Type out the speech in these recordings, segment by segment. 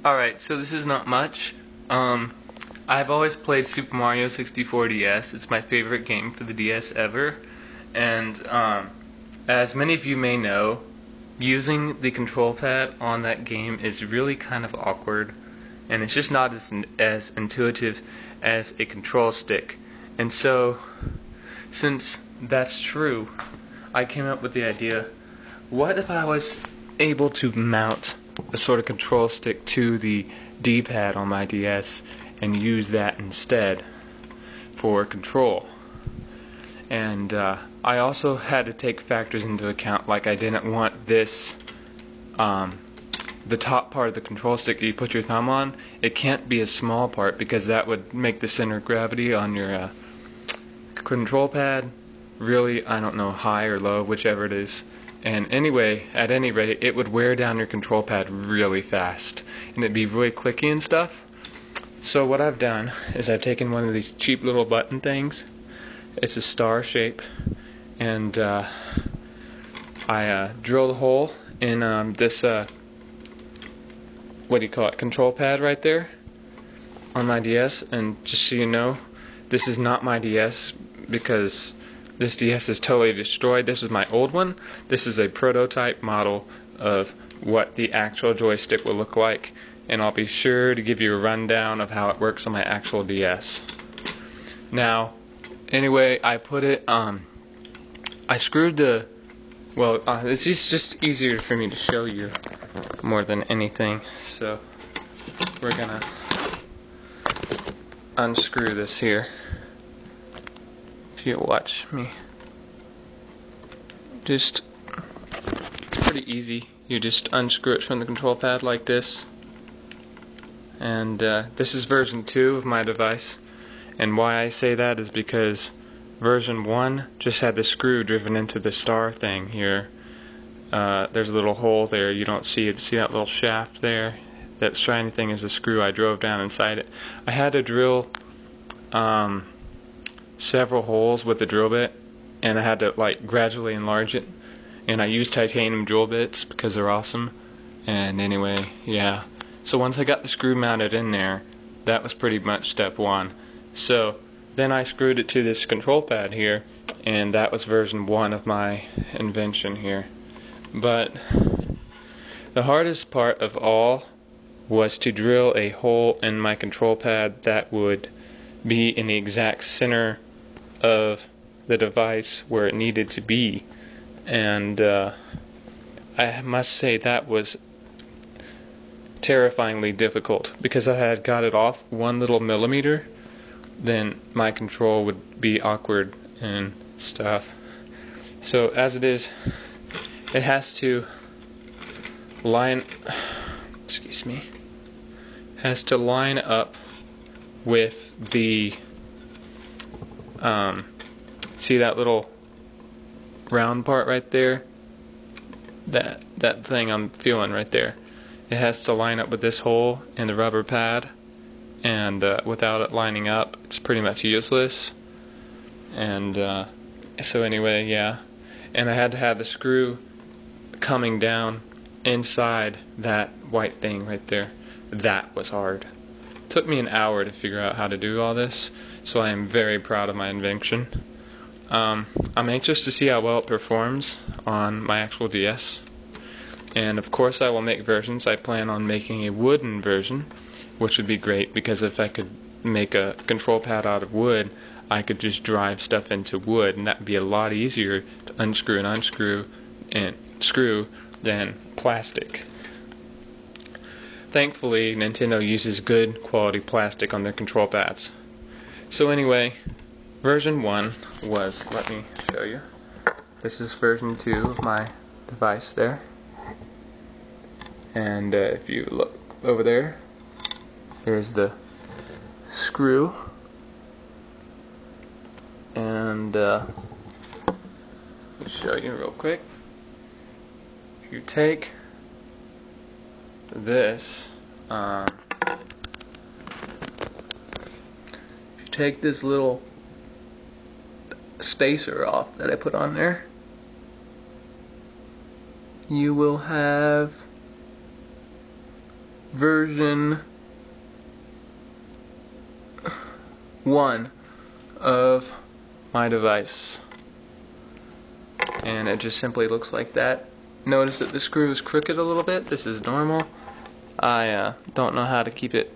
Alright, so this is not much. I've always played Super Mario 64 DS. It's my favorite game for the DS ever. And as many of you may know, using the control pad on that game is really kind of awkward. And it's just not as intuitive as a control stick. And so, since that's true, I came up with the idea, what if I was able to mount a sort of control stick to the D-pad on my DS and use that instead for control. And I also had to take factors into account, like I didn't want this, the top part of the control stick that you put your thumb on, it can't be a small part because that would make the center of gravity on your control pad really, I don't know, high or low, whichever it is. And anyway, at any rate, it would wear down your control pad really fast, and it'd be really clicky and stuff. So what I've done is I've taken one of these cheap little button things. It's a star shape, and I drilled a hole in this what do you call it, control pad right there on my DS. And just so you know, this is not my DS because this DS is totally destroyed. This is my old one. This is a prototype model of what the actual joystick will look like, and I'll be sure to give you a rundown of how it works on my actual DS. Now, anyway, I put it, I screwed the, well, it's just easier for me to show you more than anything, so we're gonna unscrew this here. If you watch me, it's pretty easy. You just unscrew it from the control pad like this, and this is version 2 of my device. And why I say that is because version 1 just had the screw driven into the star thing here. There's a little hole there, you don't see it. See that little shaft there? That shiny thing is a screw I drove down inside it. I had to drill several holes with the drill bit, and I had to like gradually enlarge it, and I used titanium drill bits because they're awesome. And anyway, yeah, so once I got the screw mounted in there, that was pretty much step 1. So then I screwed it to this control pad here, and that was version 1 of my invention here. But the hardest part of all was to drill a hole in my control pad that would be in the exact center of the device where it needed to be. And I must say that was terrifyingly difficult, because I had got it off 1 little millimeter, then my control would be awkward and stuff. So as it is, it has to line, has to line up with the see that little round part right there, that thing I'm feeling right there, it has to line up with this hole in the rubber pad, and without it lining up, it's pretty much useless. And so anyway, yeah, and I had to have the screw coming down inside that white thing right there. That was hard. It took me an hour to figure out how to do all this, so I am very proud of my invention. I'm anxious to see how well it performs on my actual DS, and of course I will make versions. I plan on making a wooden version, which would be great, because if I could make a control pad out of wood, I could just drive stuff into wood, and that would be a lot easier to unscrew and unscrew and screw than plastic. Thankfully, Nintendo uses good quality plastic on their control pads. So anyway, version 1 was, let me show you. This is version 2 of my device there. And if you look over there, there's the screw. And let me show you real quick. If you take this, if you take this little spacer off that I put on there, you will have version 1 of my device, and it just simply looks like that. Notice that the screw is crooked a little bit. This is normal. I don't know how to keep it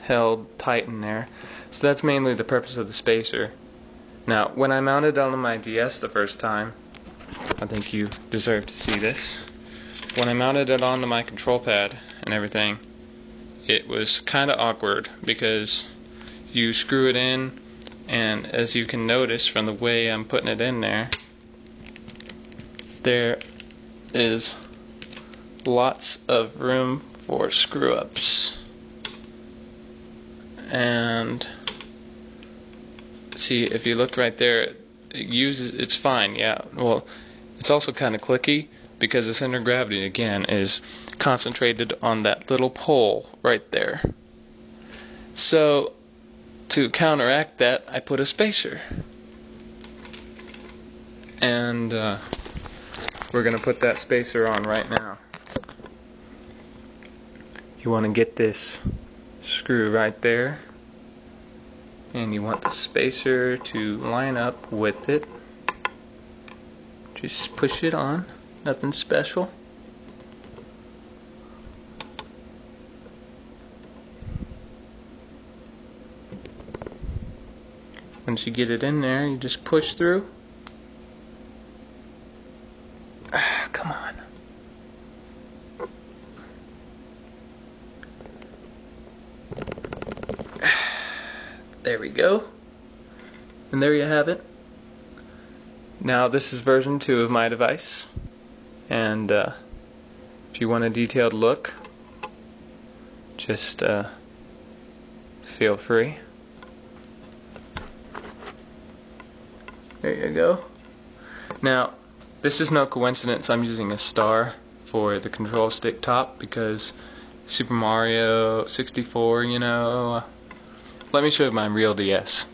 held tight in there, so that's mainly the purpose of the spacer. Now, when I mounted it on my DS the first time, I think you deserve to see this. When I mounted it onto my control pad and everything, it was kind of awkward because you screw it in, and as you can notice from the way I'm putting it in there, there is lots of room for screw ups. And see, if you look right there, it's fine, yeah. Well, it's also kind of clicky because the center of gravity again is concentrated on that little pole right there. So to counteract that, I put a spacer, and we're going to put that spacer on right now. You want to get this screw right there, and you want the spacer to line up with it. Just push it on, nothing special. Once you get it in there, you just push through. Come on. There we go. And there you have it. Now this is version 2 of my device. And if you want a detailed look, just feel free. There you go. Now, this is no coincidence I'm using a star for the control stick top because Super Mario 64, you know. Let me show you my real DS.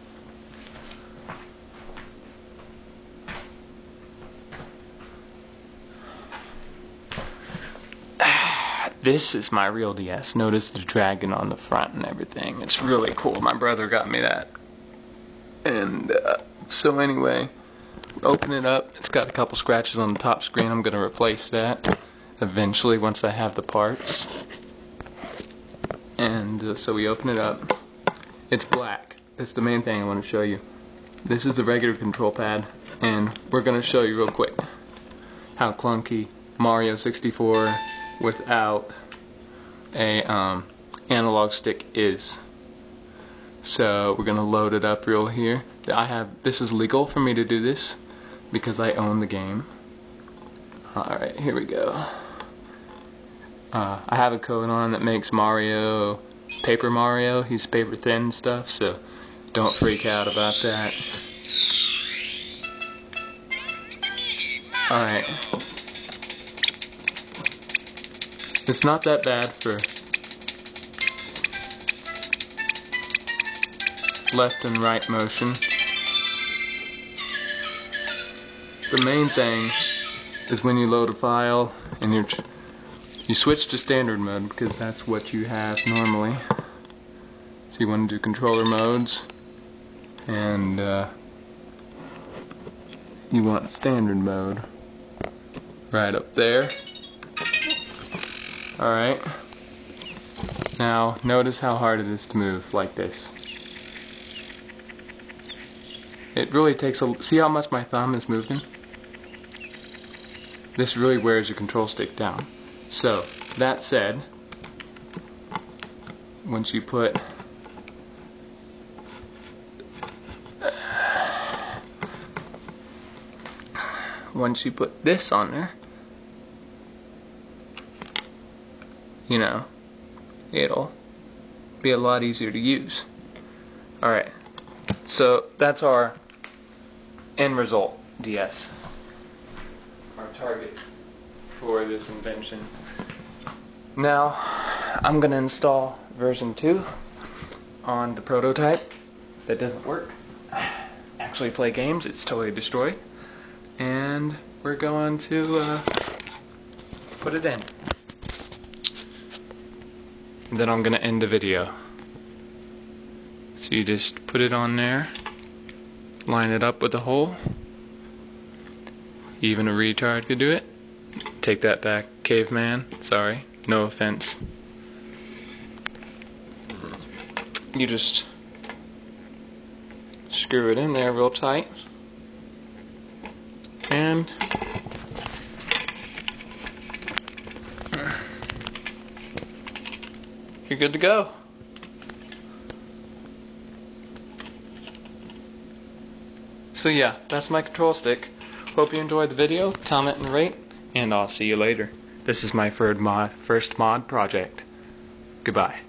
This is my real DS. Notice the dragon on the front and everything. It's really cool. My brother got me that. And so anyway, open it up. It's got a couple scratches on the top screen. I'm going to replace that eventually once I have the parts. And so we open it up. It's black. That's the main thing I want to show you. This is the regular control pad, and we're going to show you real quick how clunky Mario 64 without a analog stick is. So we're going to load it up real here. This is legal for me to do this because I own the game. Alright, here we go. I have a code on that makes Mario Paper Mario. He's paper thin stuff, so don't freak out about that. Alright. It's not that bad for left and right motion. The main thing is when you load a file and you switch to standard mode because that's what you have normally. So you want to do controller modes, and you want standard mode right up there. Alright, now notice how hard it is to move like this. It really takes see how much my thumb is moving? This really wears your control stick down. So, that said, once you put this on there, you know, it'll be a lot easier to use. Alright, so that's our end result DS. Our target for this invention. Now, I'm going to install version 2 on the prototype that doesn't work. Actually play games, it's totally destroyed. And we're going to put it in. and then I'm gonna end the video. So you just put it on there, line it up with the hole. Even a retard could do it. Take that back, caveman. Sorry, no offense. You just screw it in there real tight, and you're good to go. So yeah, that's my control stick. Hope you enjoyed the video, comment and rate, and I'll see you later. This is my first mod project. Goodbye.